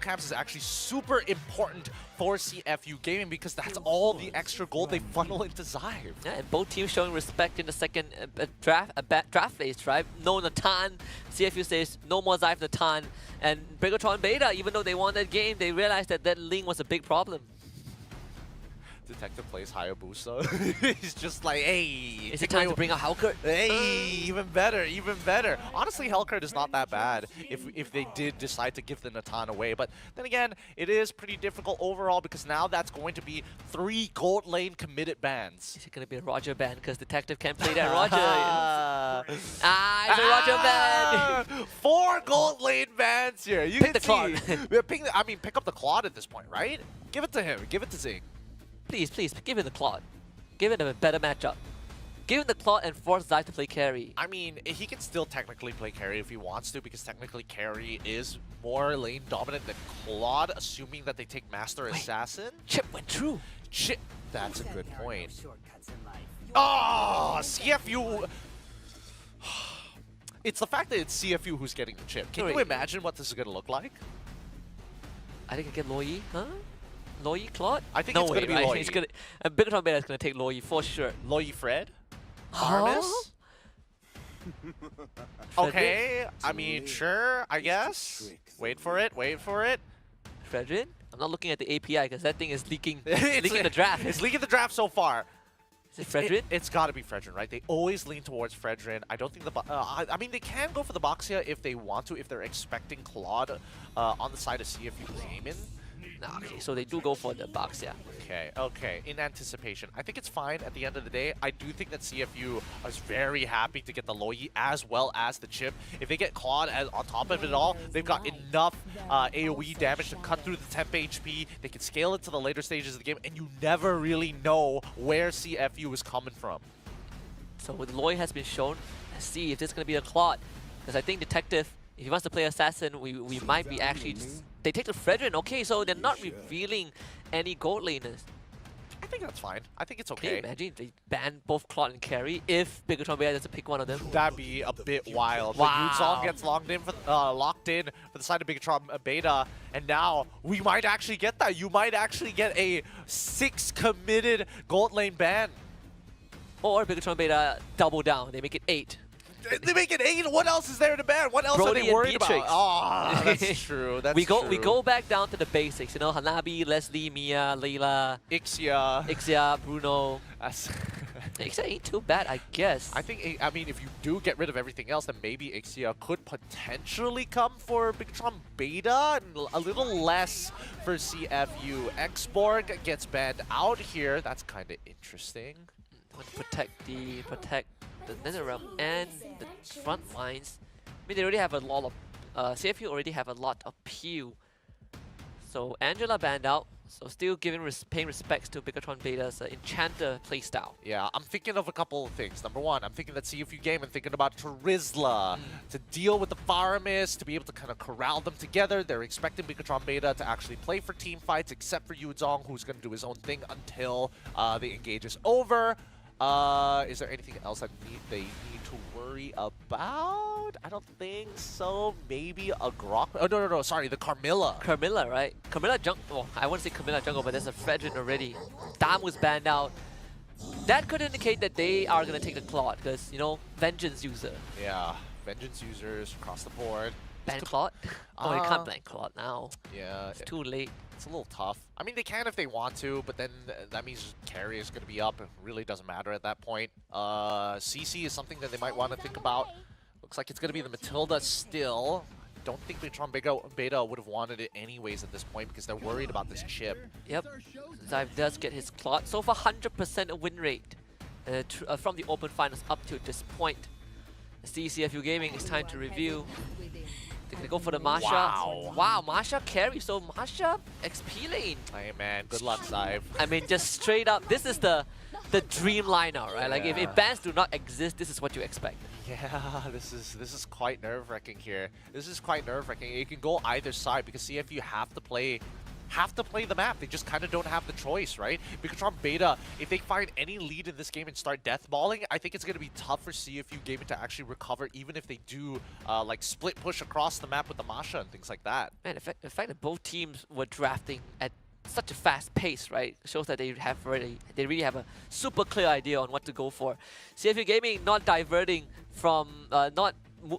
camps is actually super important for CFU Gaming because that's all the extra gold they funnel into Xive. Yeah, and both teams showing respect in the second draft phase, right? No Natan. CFU says no more Xive Natan. And Bigatron Beta, even though they won that game, they realized that that Ling was a big problem. Detective plays Hayabusa. He's just like, hey. Is it time to bring out Halkert? Hey, even better, even better. Honestly, Hellcurt is not that bad if they did decide to give the Natan away. But then again, it is pretty difficult overall because now that's going to be 3 gold lane committed bans. Is it going to be a Roger ban? Because Detective can't play that Roger. It's a Roger ban. 4 gold lane bans here. You Pick can the Claude. pick up the Claude at this point, right? Give it to him. Give it to Zing. Please, give it the Claude. Give it a better matchup. Give it the Claude and force Xive to play carry. I mean, he can still technically play carry if he wants to, because technically carry is more lane dominant than Claude, assuming that they take Master Assassin. Chip went through. Chip, that's a good point. Oh, CFU. It's the fact that it's CFU who's getting the chip. Can you imagine what this is going to look like? I think I get Loyi, huh? Loyi Claude? I think it's going to be Loyi. It's gonna, and Bigatron Beta is going to take Loyi for sure. Loyi Fred? Harness? Okay, I mean, sure, I guess. Wait for it, wait for it. Fredrin? I'm not looking at the API because that thing is leaking, leaking the draft. It's leaking the draft so far. Is it Fredrin? It's got to be Fredrin, right? They always lean towards Fredrin. I don't think the... I mean, they can go for the Boxia if they want to, if they're expecting Claude on the side of CFU Gaming. Nah, okay, so they do go for the box, yeah. Okay, okay, in anticipation. I think it's fine at the end of the day. I do think that CFU is very happy to get the Loyi as well as the chip. If they get Claude on top of it all, they've got enough AoE damage to cut through the temp HP. They can scale it to the later stages of the game, and you never really know where CFU is coming from. So the Loyi has been shown. Let's see if this is going to be a Claude. Because I think Detective, if he wants to play Assassin, we might be actually... They take the Fredrin, okay, so they're not revealing any gold laners. I think that's fine. I think it's Can you okay. imagine if they ban both Claude and Carry if Bigatron Beta doesn't pick one of them? That'd be a bit wild. Wow. But Yuzong gets locked in for the side of Bigatron Beta, and now we might actually get that. You might actually get a 6 committed gold lane ban. Or Bigatron Beta double down, they make it 8. They make it 8. What else is there to ban? What else are they worried about? Oh, that's true. That's we true. go back down to the basics. You know, Hanabi, Leslie, Mia, Layla, Ixia, Bruno. Ixia ain't too bad, I guess. I mean, if you do get rid of everything else, then maybe Ixia could potentially come for Bigatron Beta, and a little less for CFU. Xborg gets banned out here. That's kind of interesting. Want to protect the nether realm and the front lines. I mean, they already have a lot of CFU already have a lot of PU. So Angela banned out. So still paying respects to Bigatron Beta's Enchanter playstyle. Yeah, I'm thinking of a couple of things. Number one, I'm thinking that CFU game and thinking about Terizla to deal with the Faramis, to be able to kind of corral them together. They're expecting Bigatron Beta to actually play for team fights, except for Yuzong, who's going to do his own thing until the engage is over. Is there anything else that they need to worry about? I don't think so. Maybe a Grok. Oh, no, sorry, the Carmilla. Carmilla, right? Carmilla jungle. Well, I want to say Carmilla jungle, but there's a Fredrin already. Dam was banned out. That could indicate that they are going to take the Claude, because, you know, Vengeance user. Yeah, Vengeance users across the board. Ban Claude? Oh, you can't ban Claude now. Yeah. It's too late. It's a little tough. I mean, they can if they want to, but then that means carry is going to be up. It really doesn't matter at that point. CC is something that they might want to think about. Looks like it's going to be the Matilda still. Don't think Bigatron Beta would have wanted it anyways at this point because they're worried about this chip. Yep. Xive does get his Claude. So far, 100% win rate from the Open Finals up to this point. CFU Gaming, it's time to review. They're gonna go for the Masha. Wow, Masha carry. So Masha XP lane. Hey man, good luck, Xive. I mean, just straight up, this is the dream lineup, right? Like if bans do not exist, this is what you expect. Yeah, this is quite nerve-wracking here. This is quite nerve-wracking. It can go either side because CFU have have to play the map. They just kind of don't have the choice, right? Bigotron Beta, if they find any lead in this game and start deathballing, I think it's going to be tough for CFU Gaming to actually recover, even if they do like split push across the map with the Masha and things like that. Man, the fact that both teams were drafting at such a fast pace, right, shows that they really have a super clear idea on what to go for. CFU Gaming not diverting from, not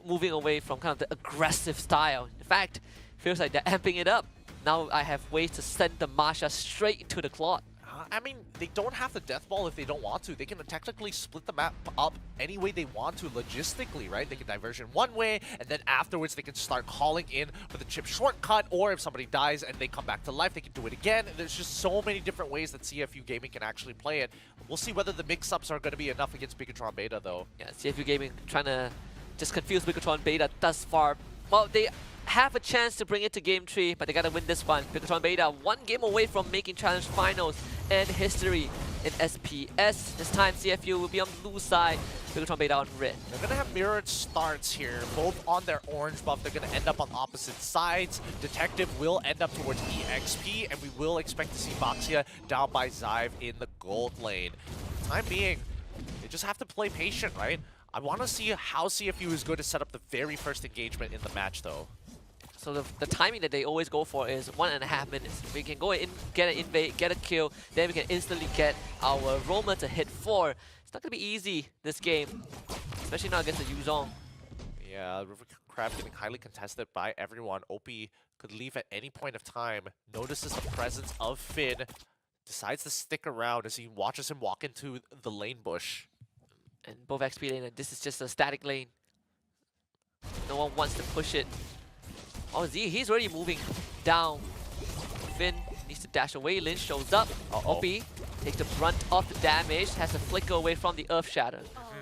moving away from kind of the aggressive style. In fact, feels like they're amping it up. Now I have ways to send the Masha straight into the cloth. I mean, they don't have to deathball if they don't want to. They can technically split the map up any way they want to logistically, right? They can diversion one way, and then afterwards they can start calling in for the chip shortcut, or if somebody dies and they come back to life, they can do it again. There's just so many different ways that CFU Gaming can actually play it. We'll see whether the mix-ups are going to be enough against Bigotron Beta, though. Yeah, CFU Gaming trying to just confuse Bigotron Beta thus far. Well, they have a chance to bring it to Game 3, but they gotta win this one. Bigotron Beta, one game away from making Challenge Finals and history in SPS. This time CFU will be on blue side, Bigotron Beta on red. They're gonna have mirrored starts here, both on their orange buff. They're gonna end up on opposite sides. Detective will end up towards EXP, and we will expect to see Boxia down by Xive in the gold lane. For the time being, they just have to play patient, right? I want to see how CFU is going to set up the very first engagement in the match, though. So the timing that they always go for is 1.5 minutes. We can go in, get an invade, get a kill, then we can instantly get our roamer to hit 4. It's not going to be easy, this game, especially not against the Yuzong. Yeah, River Crab getting highly contested by everyone. OP could leave at any point of time, notices the presence of Finn, decides to stick around as he watches him walk into the lane bush. And both XP lane, and this is just a static lane. No one wants to push it. Oh, Z, he's already moving down. Finn needs to dash away. Lynch shows up. OP takes the brunt of the damage, has to flicker away from the Earth Shatter.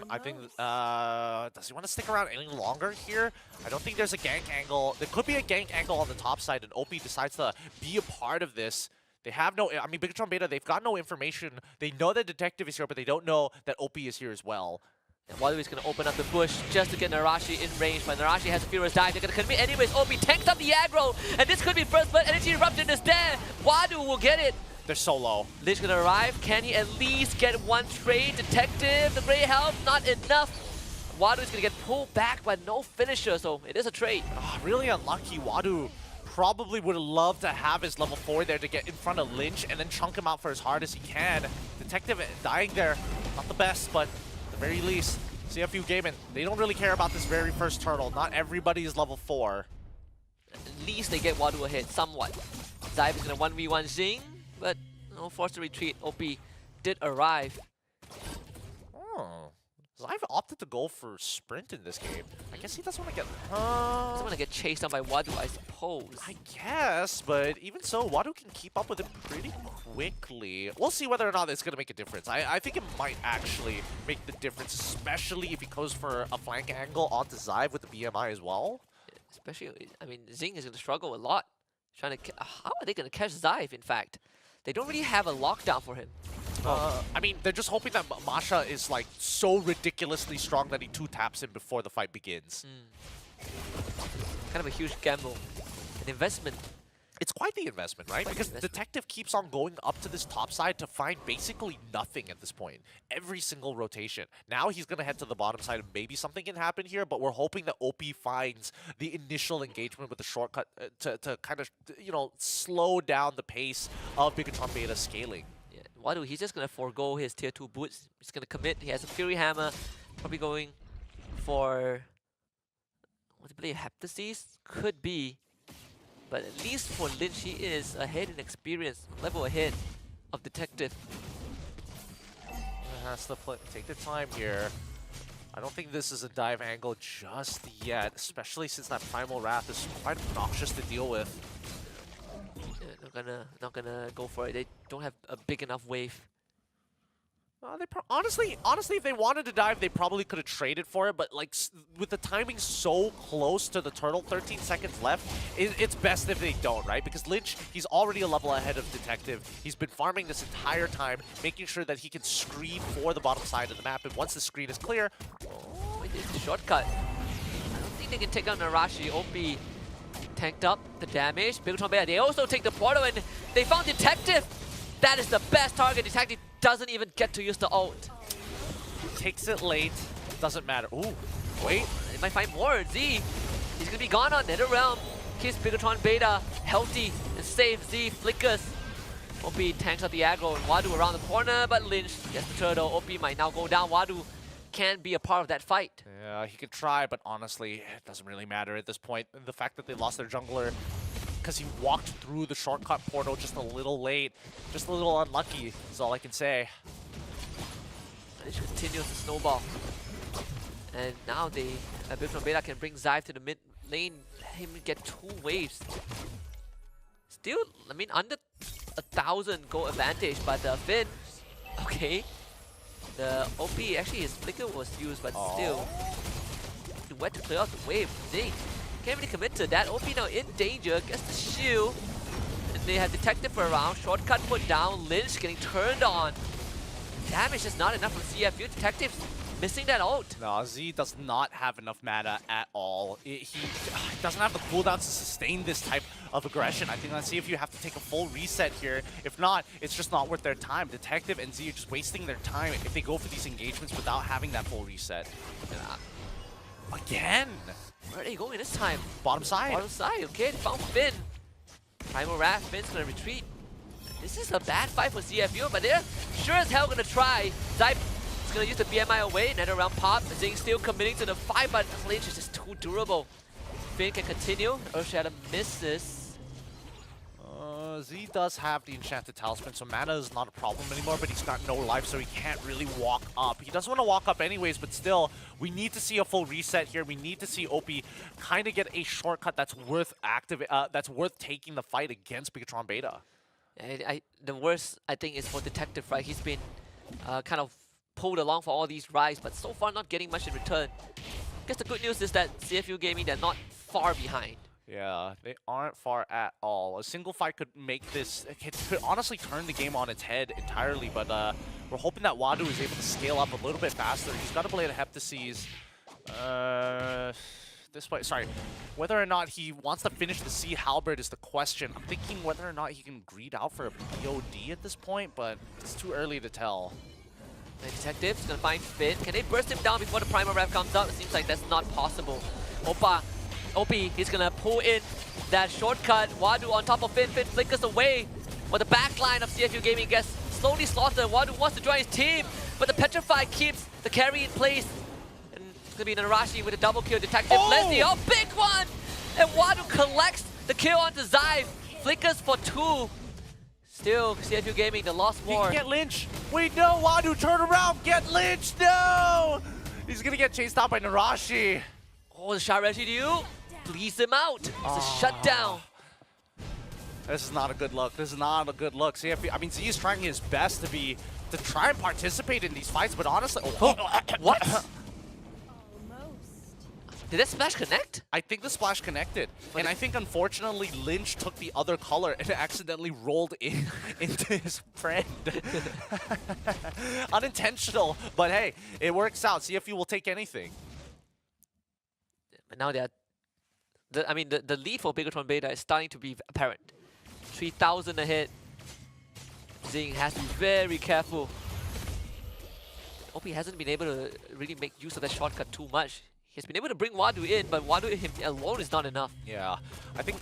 I think, does he want to stick around any longer here? I don't think there's a gank angle. There could be a gank angle on the top side, and OP decides to be a part of this. They have no, I mean, Bigotron Beta, they've got no information. They know that Detective is here, but they don't know that OP is here as well. And Wadu is going to open up the bush just to get Narashi in range, but Narashi has a furious dive. They're going to commit anyways. OP tanks up the aggro, and this could be first blood. Energy Eruption is there. Wadu will get it. They're so low. Lynch going to arrive. Can he at least get one trade? Detective, the gray help, not enough. Wadu is going to get pulled back, but no finisher, so it is a trade. Oh, really unlucky. Wadu probably would have loved to have his level 4 there to get in front of Lynch and then chunk him out for as hard as he can. Detective dying there, not the best, but at the very least, CFU Gaming, they don't really care about this very first turtle. Not everybody is level 4. At least they get Wadu ahead, somewhat. Xive is going to 1v1 Zing, but no, forced to retreat. OP did arrive. Oh. Xive opted to go for sprint in this game. I guess he doesn't want to get... Doesn't want to get chased down by Wadu, I suppose. I guess, but even so, Wadu can keep up with him pretty quickly. We'll see whether or not it's going to make a difference. I think it might actually make the difference, especially if he goes for a flank angle onto Xive with the BMI as well. Especially, I mean, Zing is going to struggle a lot. Trying to, how are they going to catch Xive, in fact? They don't really have a lockdown for him. I mean, they're just hoping that Masha is like so ridiculously strong that he 2-taps him before the fight begins. Kind of a huge gamble. An investment. It's quite the investment, right? Because Detective keeps on going up to this top side to find basically nothing at this point. Every single rotation. Now he's going to head to the bottom side and maybe something can happen here, but we're hoping that OP finds the initial engagement with the shortcut to kind of, you know, slow down the pace of Bigotron Beta scaling. Yeah, Wadu, he's just going to forego his tier 2 boots. He's going to commit. He has a Fury Hammer. Probably going for, what do you believe, Heptasis? Could be. But at least for Lynch, he is ahead in experience, level ahead of Detective. Has to take the time here. I don't think this is a dive angle just yet, especially since that Primal Wrath is quite obnoxious to deal with. Yeah, not gonna go for it. They don't have a big enough wave. Honestly, if they wanted to dive, they probably could have traded for it. But like, with the timing so close to the turtle, 13 seconds left, it's best if they don't, right? Because Lynch, he's already a level ahead of Detective. He's been farming this entire time, making sure that he can screen for the bottom side of the map. And once the screen is clear, oh, it is a shortcut. I don't think they can take out Narashi. OP tanked up the damage. Biggletron Beta, they also take the portal and they found Detective. That is the best target. Detective doesn't even get to use the ult. Takes it late. Doesn't matter. Ooh, wait. They might find more. Z, he's gonna be gone on NetherRealm. Keeps Biggletron Beta healthy and safe. Z flickers. OP tanks up the aggro and Wadu around the corner, but Lynch gets the turtle. OP might now go down. Wadu can't be a part of that fight. Yeah, he could try, but honestly, it doesn't really matter at this point. The fact that they lost their jungler because he walked through the shortcut portal just a little late, just a little unlucky is all I can say. Lynch continues to snowball. And now they, Biggletron Beta can bring Zyve to the mid lane, let him get 2 waves. Still, I mean, under 1,000 goal advantage, but Finn, okay. The OP, actually his flicker was used, but still, he went to clear out the wave. Zing can't really commit to that. OP now in danger, gets the shield. And they have Detective around, shortcut put down, Lynch getting turned on. Damage is not enough from CFU. Detective's missing that ult. No, Z does not have enough mana at all. He doesn't have the cooldown to sustain this type of aggression. I think on CFU have to take a full reset here. If not, it's just not worth their time. Detective and Z are just wasting their time if they go for these engagements without having that full reset. Again! Where are they going this time? Bottom side. Bottom side, okay, they found Finn. Primal Wrath, Finn's gonna retreat. This is a bad fight for CFU, but they're sure as hell gonna try. Zype is gonna use the BMI away, NetherRealm pop. Zing still committing to the fight, but Lynch is just too durable. Finn can continue. Earthshatter misses. Z does have the Enchanted Talisman, so mana is not a problem anymore, but he's got no life, so he can't really walk up. He doesn't want to walk up anyways, but still, we need to see a full reset here. We need to see OP kind of get a shortcut that's worth taking the fight against Biggletron Beta. The worst, I think, is for Detective, right? He's been kind of pulled along for all these rides, but so far not getting much in return. I guess the good news is that CFU Gaming, they're not far behind. Yeah, they aren't far at all. A single fight could make this, it could honestly turn the game on its head entirely, but we're hoping that Wadu is able to scale up a little bit faster. He's got to play the Heptases. This way, sorry. Whether or not he wants to finish the Sea Halberd is the question. I'm thinking whether or not he can greed out for a BOD at this point, but it's too early to tell. The Detective's gonna find Finn. Can they burst him down before the Primal Rev comes out? It seems like that's not possible. OP, he's gonna pull in that shortcut. Wadu on top of Finn. Finn flickers away. But the backline of CFU Gaming gets slowly slaughtered. Wadu wants to join his team, but the Petrify keeps the carry in place. And it's gonna be Narashi with a double kill. Detective Leslie, big one! And Wadu collects the kill onto Zyve. Flickers for 2. Still, CFU Gaming, the lost more. He can get Lynch. Wait, no, Wadu, turn around, get Lynch, no! He's gonna get chased out by Narashi. Oh, the shot residue bleeds him out. It's a shutdown. This is not a good look. This is not a good look. CFU, I mean, Z is trying his best to try and participate in these fights, but honestly, what? Did that splash connect? I think the splash connected, and I think unfortunately Lynch took the other color and accidentally rolled into his friend. Unintentional, but hey, it works out. CFU will take anything. But now they're, the lead for Biggletron Beta is starting to be apparent. 3,000 ahead. Zing has to be very careful. OP hasn't been able to really make use of that shortcut too much. He's been able to bring Wadu in, but Wadu him alone is not enough. Yeah, I think,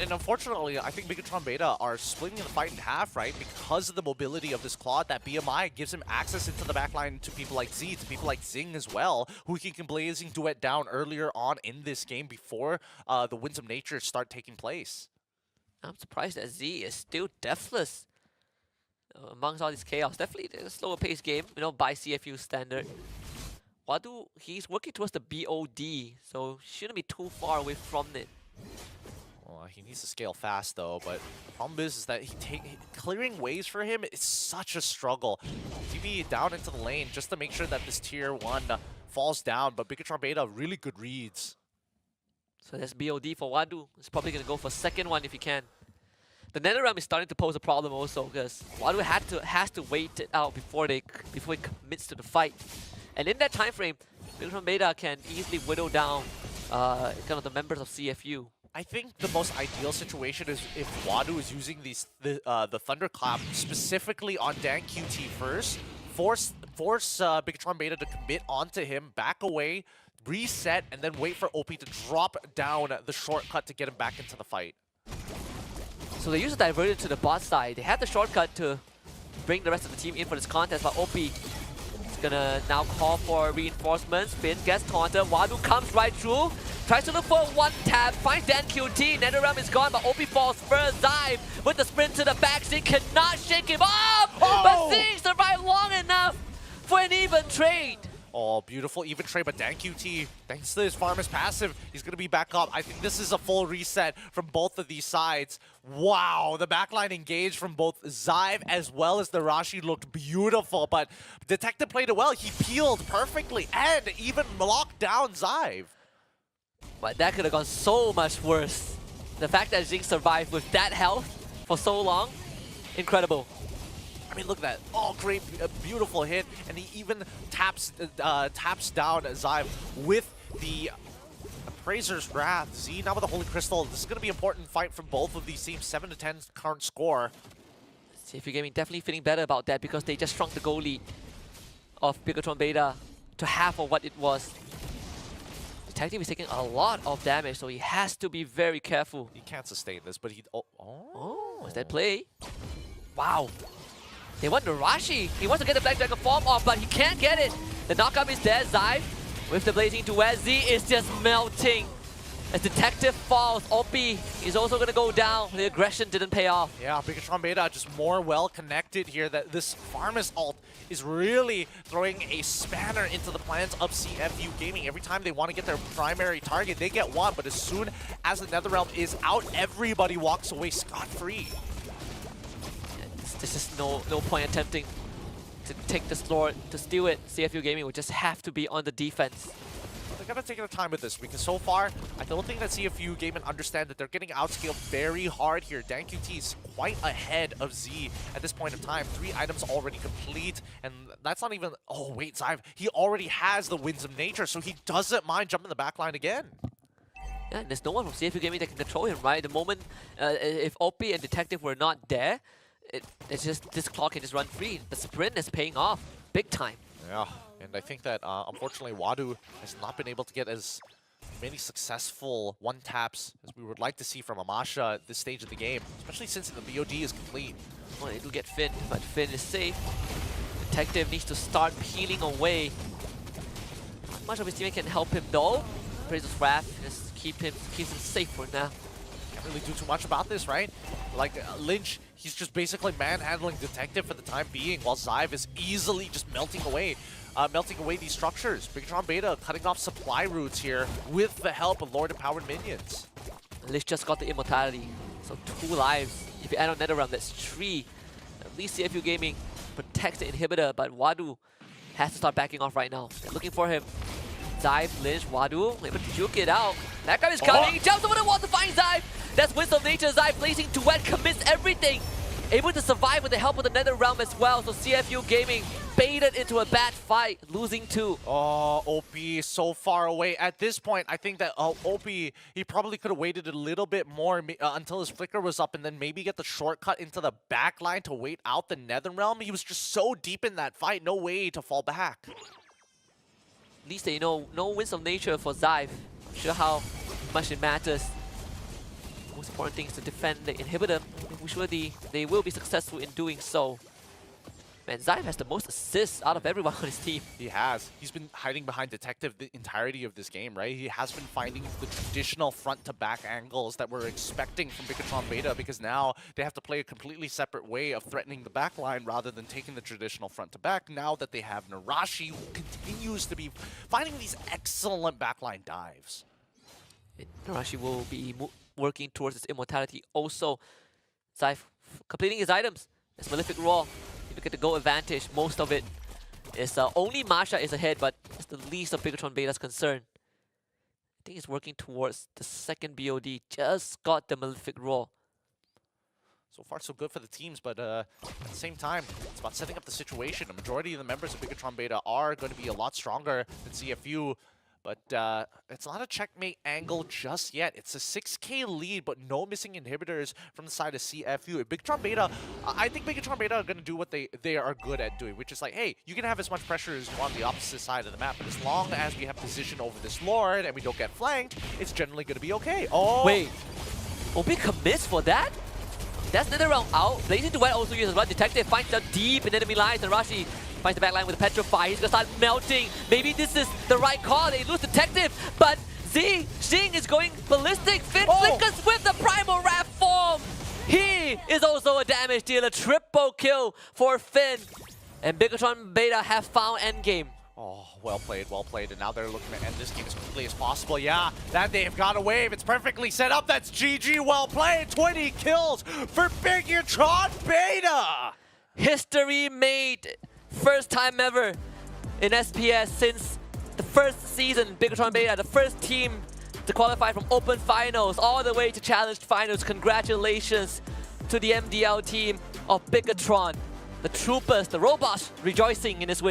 and unfortunately, I think Biggletron Beta are splitting the fight in half, right? Because of the mobility of this Claude, that BMI gives him access into the backline to people like Z, to people like Zing as well, who he can blazing duet down earlier on in this game before the Winds of Nature start taking place. I'm surprised that Z is still deathless amongst all this chaos. Definitely a slower paced game, by CFU standard. Wadu, he's working towards the BOD, so shouldn't be too far away from it. Well, he needs to scale fast though, but the problem is that clearing waves for him is such a struggle. TV down into the lane just to make sure that this tier 1 falls down, but Biggletron Beta really good reads. So that's BOD for Wadu. He's probably going to go for second one if he can. The NetherRealm is starting to pose a problem also, because Wadu has to wait it out before he commits to the fight. And in that time frame, Biggletron Beta can easily whittle down kind of the members of CFU. I think the most ideal situation is if Wadu is using the Thunderclap specifically on Dan QT first, force Bigatron Beta to commit onto him, back away, reset, and then wait for OP to drop down the shortcut to get him back into the fight. So they use a diverted to the bot side. They had the shortcut to bring the rest of the team in for this contest, but OP is gonna now call for reinforcements. Finn gets taunted. Wadu comes right through. Tries to look for one tap. Finds Dan QT. NetherRealm is gone, but OP falls first. Dive with the sprint to the backseat. Cannot shake him off! Oh! But Zing survived long enough for an even trade. Oh, beautiful even trade, but Dan QT, thanks to his farmer's passive, he's going to be back up. I think this is a full reset from both of these sides. Wow, the backline engaged from both Xive as well as the Rashi looked beautiful, but Detective played it well. He peeled perfectly and even locked down Xive. But that could have gone so much worse. The fact that Zing survived with that health for so long, incredible. I mean, look at that. Oh, great, beautiful hit. And he even taps down Xive with the Appraiser's Wrath. Z now with the Holy Crystal. This is going to be an important fight for both of these teams. 7-10 current score. CFU Gaming definitely feeling better about that because they just shrunk the goal lead of Bigatron Beta to half of what it was. Detective is taking a lot of damage, so he has to be very careful. He can't sustain this, but he... Oh, is that play? Wow. They want the Rashi. He wants to get the Black Dragon form off, but he can't get it. The knockup is there. Xive with the blazing duet. Z is just melting. As Detective falls, OP is also going to go down. The aggression didn't pay off. Yeah, Bigatron Beta just more well connected here. That this Farmers ult is really throwing a spanner into the plans of CFU Gaming. Every time they want to get their primary target, they get one. But as soon as the NetherRealm is out, everybody walks away scot-free. This is no point attempting to take this Lord, to steal it. CFU Gaming would just have to be on the defense. They gotta take their time with this because so far, I don't think that CFU Gaming understand that they're getting outscaled very hard here. Dan QT is quite ahead of Z at this point in time. 3 items already complete, and that's not even... Oh, wait, Xive, he already has the Winds of Nature, so he doesn't mind jumping the backline again. Yeah, there's no one from CFU Gaming that can control him, right? The moment, if OP and Detective were not there, it's just this clock can just run free. The sprint is paying off big time. Yeah, and I think that unfortunately Wadu has not been able to get as many successful one-taps as we would like to see from Amasha at this stage of the game, especially since the BOD is complete. Well, it'll get Finn, but Finn is safe. Detective needs to start peeling away. Not much of his teammate can help him though. Appraiser's Wrath just keeps him safe for now. Can't really do too much about this, right? Like Lynch, he's just basically manhandling Detective for the time being, while Xive is easily just melting away these structures. Bigatron Beta cutting off supply routes here with the help of Lord Empowered minions. Lich just got the immortality, so 2 lives. If you add on NetherRealm, that's 3. At least CFU Gaming protects the inhibitor, but Wadu has to start backing off right now. They're looking for him. Xive, Lynch, Wadu, able to juke it out. That guy is coming, he jumps over the wall to find Xive. That's Winds of Nature. Xive blazing duet, commits everything. Able to survive with the help of the NetherRealm as well. So CFU Gaming baited into a bad fight, losing 2. Oh, OP so far away. At this point, I think that OP, he probably could have waited a little bit more until his flicker was up and then maybe get the shortcut into the back line to wait out the NetherRealm. He was just so deep in that fight, no way to fall back. At least they know no Winds of Nature for Xive. Not sure how much it matters. Most important thing is to defend the inhibitor. We're sure they will be successful in doing so. Man, Xive has the most assists out of everyone on his team. He has. He's been hiding behind Detective the entirety of this game, right? He has been finding the traditional front-to-back angles that we're expecting from Bigatron Beta because now they have to play a completely separate way of threatening the backline rather than taking the traditional front-to-back now that they have Narashi, who continues to be finding these excellent backline dives. And Narashi will be working towards his immortality. Also, Xive completing his items. It's Malefic Roar. If you get the goal advantage, most of it is only Masha is ahead, but it's the least of Bigatron Beta's concern. I think he's working towards the second BOD. Just got the Malefic Roar. So far, so good for the teams, but at the same time, it's about setting up the situation. A majority of the members of Bigatron Beta are going to be a lot stronger than CFU. But it's not a checkmate angle just yet. It's a 6K lead, but no missing inhibitors from the side of CFU. Bigatron Beta, I think Bigatron Beta are going to do what they are good at doing, which is like, hey, you can have as much pressure as you want on the opposite side of the map, but as long as we have position over this Lord and we don't get flanked, it's generally going to be okay. Oh! Wait, OB commits for that? That's another round out. Blazing Duet also uses one. Detective finds out deep in enemy lines, and Rashi finds the backline with a Petrify. He's gonna start melting. Maybe this is the right call. They lose Detective, but Xing is going ballistic. Finn flickers with the Primal Wrath form. He is also a damage dealer. Triple kill for Finn. And Bigatron Beta have found endgame. Oh, well played, and now they're looking to end this game as quickly as possible. Yeah, that they've got a wave. It's perfectly set up. That's GG, well played. 20 kills for Bigatron Beta. History made. First time ever in SPS since the first season. Bigatron Beta, the first team to qualify from Open Finals all the way to Challenge Finals. Congratulations to the MDL team of Bigatron. The troopers, the robots rejoicing in this win.